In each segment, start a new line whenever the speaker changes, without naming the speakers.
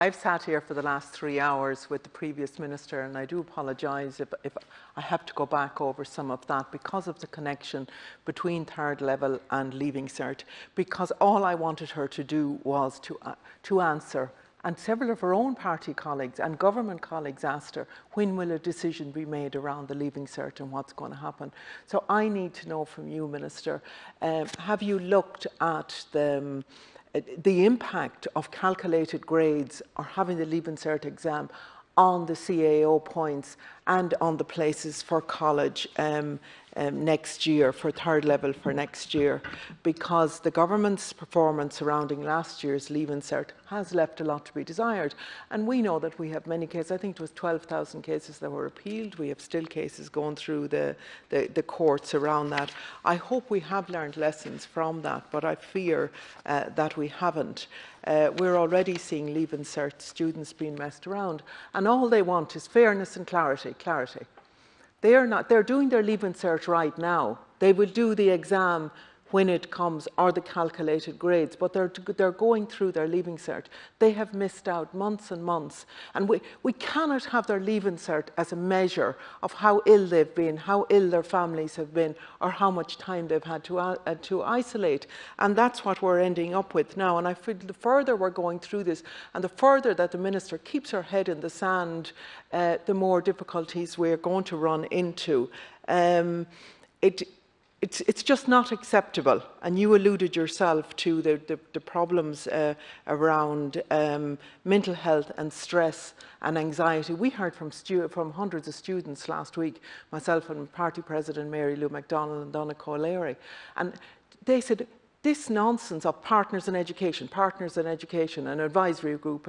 I've sat here for the last 3 hours with the previous minister, and I do apologise if I have to go back over some of that because of the connection between third level and Leaving Cert, because all I wanted her to do was to answer. And several of her own party colleagues and government colleagues asked her, when will a decision be made around the Leaving Cert and what's going to happen? So I need to know from you, Minister, have you looked at the impact of calculated grades or having the Leaving Cert exam on the CAO points and on the places for college next year, for third level for next year, because the government's performance surrounding last year's Leaving Cert has left a lot to be desired. And we know that we have many cases. I think it was 12,000 cases that were appealed. We have still cases going through the courts around that. I hope we have learned lessons from that, but I fear that we haven't. We're already seeing Leaving Cert students being messed around, and all they want is fairness and clarity. They're doing their Leaving Cert right now. They will do the exam when it comes, or the calculated grades, but they're going through their Leaving Cert. They have missed out months and months, and we cannot have their Leaving Cert as a measure of how ill they've been, how ill their families have been, or how much time they've had to isolate. And that's what we're ending up with now. And I feel the further we're going through this, and the further that the minister keeps her head in the sand, the more difficulties we're going to run into. It's just not acceptable, and you alluded yourself to the problems around mental health and stress and anxiety. We heard from hundreds of students last week, myself and Party President Mary Lou MacDonald and Donna O'Leary, and they said, this nonsense of partners in education, an advisory group,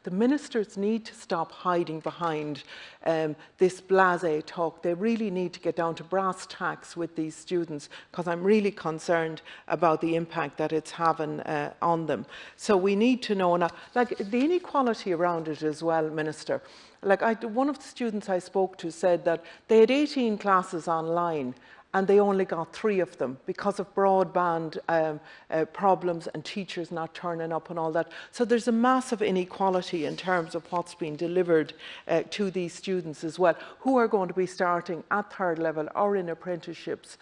the ministers need to stop hiding behind this blasé talk. They really need to get down to brass tacks with these students, because I'm really concerned about the impact that it's having on them. So we need to know now, like the inequality around it as well, Minister. Like one of the students I spoke to said that they had 18 classes online, and they only got 3 of them because of broadband problems and teachers not turning up and all that. So there's a massive inequality in terms of what's being delivered to these students as well, who are going to be starting at third level or in apprenticeships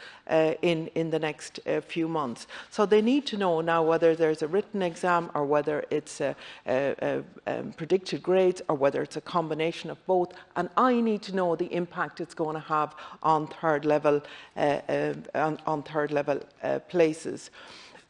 in the next few months. So they need to know now whether there's a written exam or whether it's predicted grades or whether it's a combination of both. And I need to know the impact it's going to have on third level places.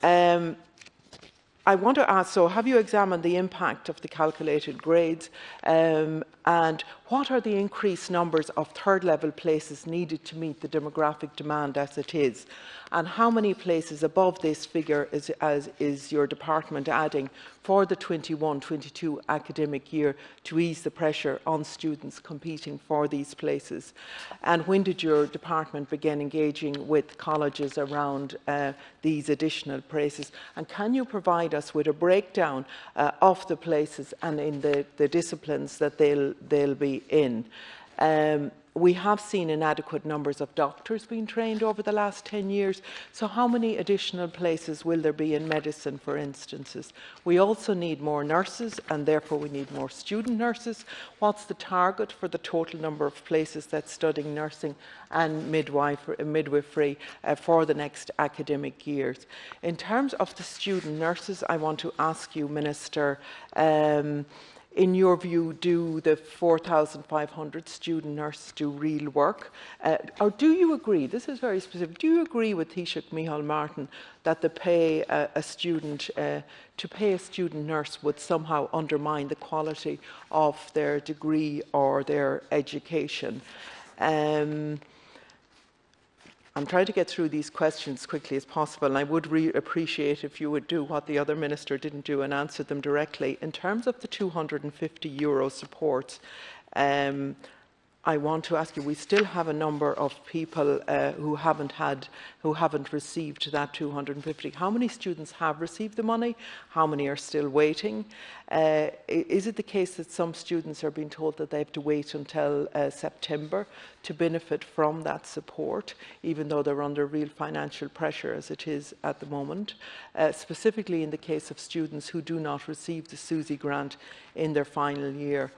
I want to ask, so have you examined the impact of the calculated grades, and what are the increased numbers of third level places needed to meet the demographic demand as it is? And how many places above this figure is your department adding for the 21-22 academic year to ease the pressure on students competing for these places? And when did your department begin engaging with colleges around these additional places? And can you provide us with a breakdown of the places and in the disciplines that they'll be in? We have seen inadequate numbers of doctors being trained over the last 10 years. So how many additional places will there be in medicine, for instances? We also need more nurses, and therefore we need more student nurses. What's the target for the total number of places that's studying nursing and midwifery for the next academic years? In terms of the student nurses, I want to ask you, Minister, in your view, do the 4,500 student nurses do real work? Or do you agree, this is very specific, do you agree with Taoiseach Micheál Martin that to pay a student nurse would somehow undermine the quality of their degree or their education? I'm trying to get through these questions as quickly as possible, and I would appreciate if you would do what the other minister didn't do and answer them directly. In terms of the €250 supports, I want to ask you, we still have a number of people who haven't received that 250. How many students have received the money? How many are still waiting? Is it the case that some students are being told that they have to wait until September to benefit from that support, even though they're under real financial pressure as it is at the moment? Specifically in the case of students who do not receive the SUSI grant in their final year.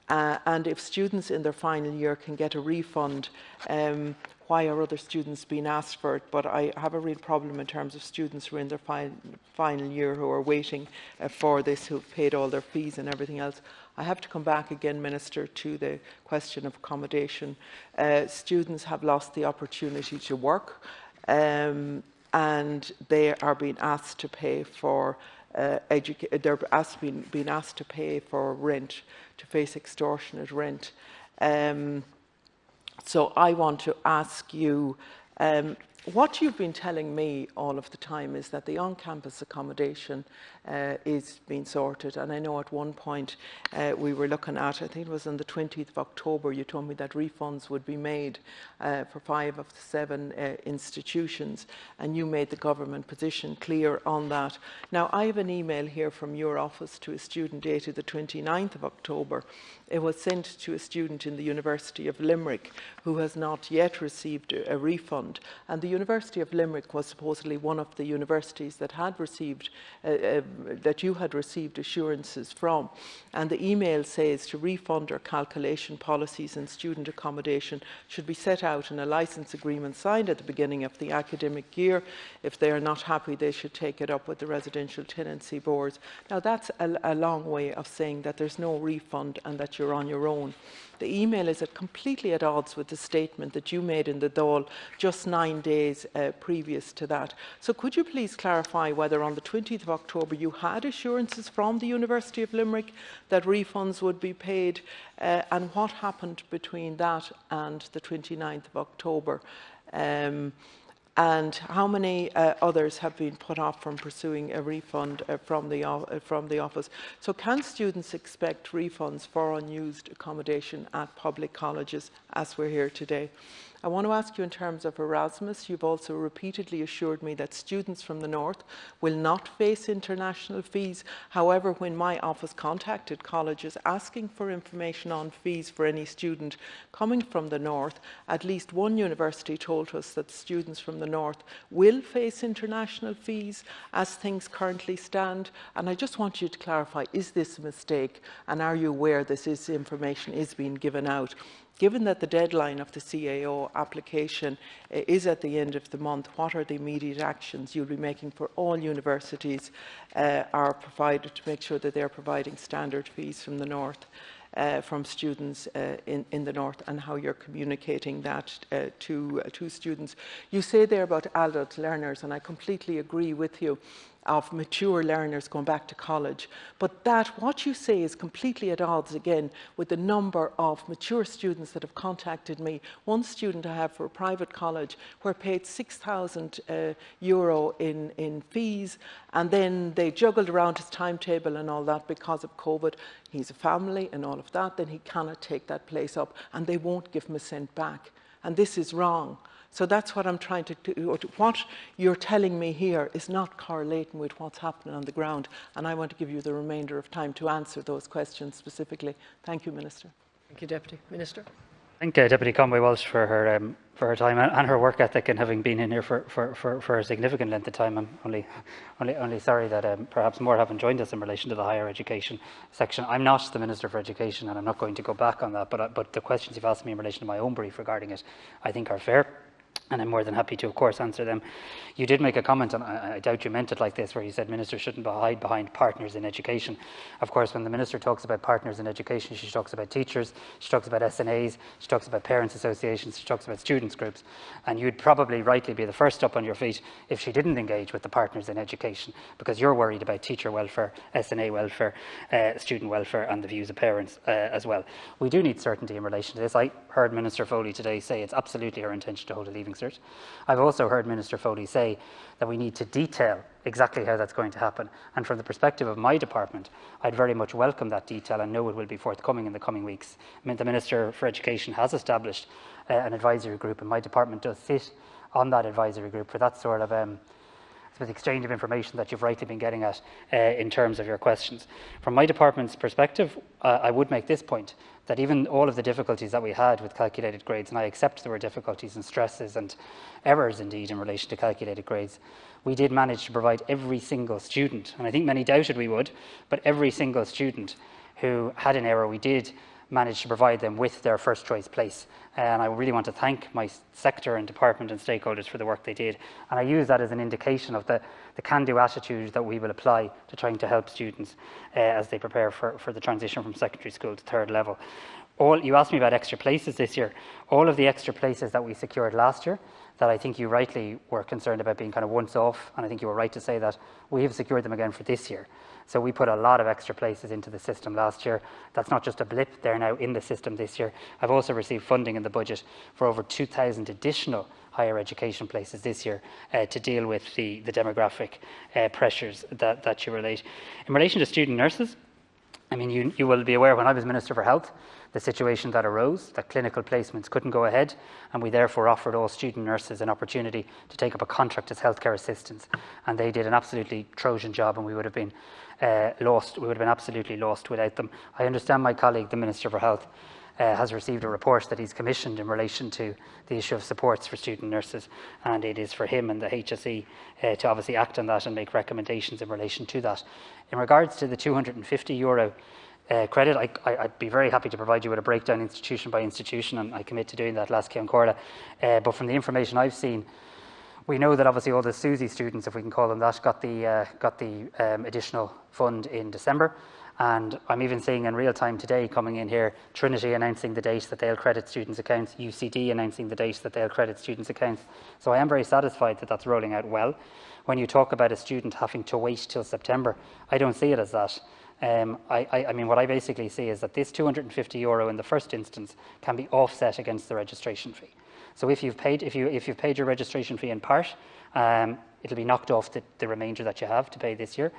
And if students in their final year can get a refund, why are other students being asked for it? But I have a real problem in terms of students who are in their final year who are waiting for this, who've paid all their fees and everything else. I have to come back again, Minister, to the question of accommodation. Students have lost the opportunity to work, and they are being asked to pay for being asked to pay for rent, to face extortionate rent. So I want to ask you, what you've been telling me all of the time is that the on-campus accommodation is being sorted. And I know at one point we were looking at, I think it was on the 20th of October, you told me that refunds would be made for 5 of the 7 institutions, and you made the government position clear on that. Now, I have an email here from your office to a student dated the 29th of October. It was sent to a student in the University of Limerick who has not yet received a refund. And the University of Limerick was supposedly one of the universities that had received, that you had received assurances from. And the email says to refund or calculation policies in student accommodation should be set out in a licence agreement signed at the beginning of the academic year. If they are not happy, they should take it up with the residential tenancy boards. Now, that's a long way of saying that there's no refund and that you're on your own. The email is completely at odds with the statement that you made in the Dáil just 9 days previous to that. So could you please clarify whether on the 20th of October you had assurances from the University of Limerick that refunds would be paid, and what happened between that and the 29th of October? And how many others have been put off from pursuing a refund from the office? So can students expect refunds for unused accommodation at public colleges as we're here today? I want to ask you in terms of Erasmus, you've also repeatedly assured me that students from the North will not face international fees. However, when my office contacted colleges asking for information on fees for any student coming from the North, at least one university told us that students from the North will face international fees as things currently stand. And I just want you to clarify, is this a mistake? And are you aware this information is being given out? Given that the deadline of the CAO application is at the end of the month, what are the immediate actions you'll be making for all universities are provided to make sure that they're providing standard fees from the North, from students in the North, and how you're communicating that to students? You say there about adult learners, and I completely agree with you, of mature learners going back to college. But what you say is completely at odds again with the number of mature students that have contacted me. One student I have for a private college where paid €6,000 in fees, and then they juggled around his timetable and all that because of COVID. He's a family and all of that, then he cannot take that place up, and they won't give him a cent back. And this is wrong. So that's what I'm trying to do. What you're telling me here is not correlating with what's happening on the ground, and I want to give you the remainder of time to answer those questions specifically. Thank you, Minister.
Thank you, Deputy Minister.
Thank Deputy Conway-Walsh for her time and her work ethic, and having been in here for a significant length of time. I'm only sorry that perhaps more haven't joined us in relation to the higher education section. I'm not the Minister for Education, and I'm not going to go back on that, but the questions you've asked me in relation to my own brief regarding it, I think are fair. And I'm more than happy to, of course, answer them. You did make a comment, and I doubt you meant it like this, where you said ministers shouldn't hide behind partners in education. Of course, when the minister talks about partners in education, she talks about teachers, she talks about SNAs, she talks about parents' associations, she talks about students' groups. And you'd probably rightly be the first up on your feet if she didn't engage with the partners in education, because you're worried about teacher welfare, SNA welfare, student welfare, and the views of parents as well. We do need certainty in relation to this. I heard Minister Foley today say it's absolutely her intention to hold a Leaving Leaving Cert. I've also heard Minister Foley say that we need to detail exactly how that's going to happen. And from the perspective of my department, I'd very much welcome that detail and know it will be forthcoming in the coming weeks. I mean, the Minister for Education has established an advisory group, and my department does sit on that advisory group for that sort of the exchange of information that you've rightly been getting at in terms of your questions. From my department's perspective, I would make this point, that even all of the difficulties that we had with calculated grades, and I accept there were difficulties and stresses and errors indeed in relation to calculated grades, we did manage to provide every single student, and I think many doubted we would, but every single student who had an error, we did manage to provide them with their first choice place. And I really want to thank my sector and department and stakeholders for the work they did. And I use that as an indication of the can-do attitude that we will apply to trying to help students as they prepare for the transition from secondary school to third level. You asked me about extra places this year. All of the extra places that we secured last year, that I think you rightly were concerned about being kind of once off, and I think you were right to say that, we have secured them again for this year. So we put a lot of extra places into the system last year. That's not just a blip, they're now in the system this year. I've also received funding in the budget for over 2,000 additional higher education places this year to deal with the demographic pressures that you relate. In relation to student nurses, I mean, you will be aware when I was Minister for Health, the situation that arose, that clinical placements couldn't go ahead, and we therefore offered all student nurses an opportunity to take up a contract as healthcare assistants. And they did an absolutely Trojan job, and we would have been lost. We would have been absolutely lost without them. I understand my colleague, the Minister for Health, has received a report that he's commissioned in relation to the issue of supports for student nurses, and it is for him and the HSE to obviously act on that and make recommendations in relation to that. In regards to the €250 credit, I'd be very happy to provide you with a breakdown institution by institution, and I commit to doing that last Ciancórla. But from the information I've seen, we know that obviously all the SUSI students, if we can call them that, got the additional fund in December. And I'm even seeing in real time today coming in here, Trinity announcing the date that they'll credit students' accounts, UCD announcing the date that they'll credit students' accounts. So I am very satisfied that that's rolling out well. When you talk about a student having to wait till September, I don't see it as that. I mean, what I basically see is that this €250 in the first instance can be offset against the registration fee. So if you've paid your registration fee in part, it'll be knocked off the remainder that you have to pay this year.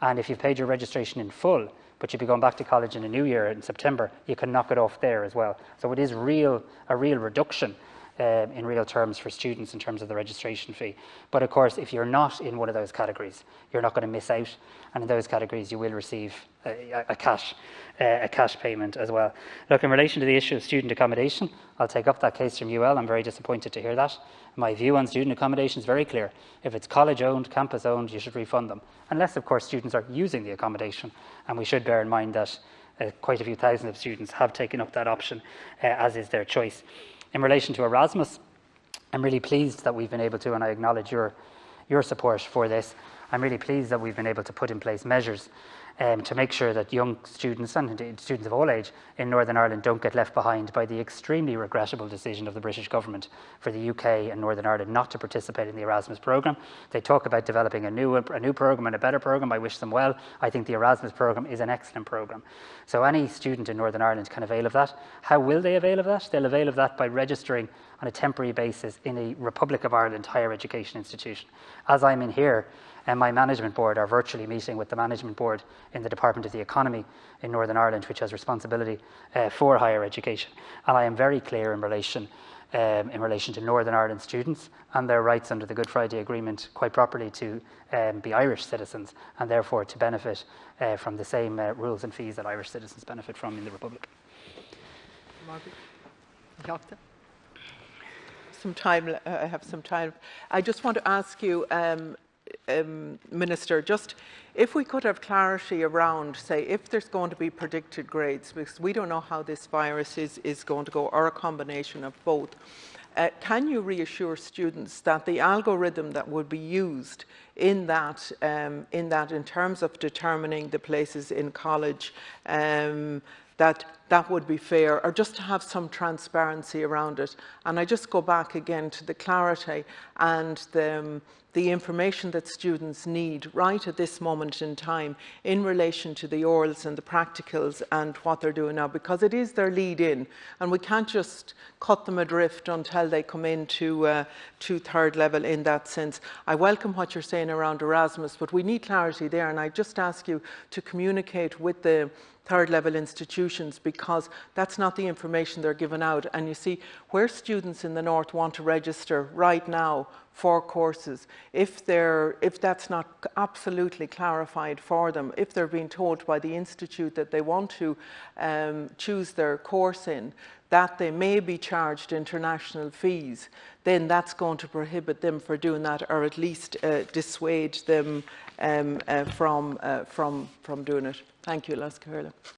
And if you've paid your registration in full, but you'll be going back to college in a new year in September, you can knock it off there as well. So it is a real reduction in real terms for students in terms of the registration fee. But of course, if you're not in one of those categories, you're not going to miss out. And in those categories, you will receive a cash payment as well. Look, in relation to the issue of student accommodation, I'll take up that case from UL. I'm very disappointed to hear that. My view on student accommodation is very clear. If it's college-owned, campus-owned, you should refund them. Unless, of course, students are using the accommodation. And we should bear in mind that quite a few thousand of students have taken up that option, as is their choice. In relation to Erasmus, I'm really pleased that we've been able to, and I acknowledge your support for this, I'm really pleased that we've been able to put in place measures to make sure that young students, and indeed students of all age in Northern Ireland, don't get left behind by the extremely regrettable decision of the British government for the UK and Northern Ireland not to participate in the Erasmus programme. They talk about developing a new programme and a better programme. I wish them well. I think the Erasmus programme is an excellent programme. So any student in Northern Ireland can avail of that. How will they avail of that? They'll avail of that by registering on a temporary basis in a Republic of Ireland higher education institution. As I'm in here, and my management board are virtually meeting with the management board in the Department of the Economy in Northern Ireland, which has responsibility for higher education. And I am very clear in relation to Northern Ireland students and their rights under the Good Friday Agreement, quite properly to be Irish citizens and therefore to benefit from the same rules and fees that Irish citizens benefit from in the Republic.
I have some time. I just want to ask you, Minister, just if we could have clarity around, say, if there's going to be predicted grades, because we don't know how this virus is going to go, or a combination of both. Can you reassure students that the algorithm that would be used in terms of determining the places in college, that that would be fair, or just to have some transparency around it. And I just go back again to the clarity and the information that students need right at this moment in time in relation to the orals and the practicals and what they're doing now, because it is their lead in, and we can't just cut them adrift until they come into to third level in that sense. I welcome what you're saying around Erasmus, but we need clarity there, and I just ask you to communicate with the third level institutions, because that's not the information they're given out. And you see, where students in the north want to register right now for courses, if that's not absolutely clarified for them, if they're being told by the institute that they want to choose their course in, that they may be charged international fees, then that's going to prohibit them from doing that, or at least dissuade them from doing it. Thank you, Las Carla.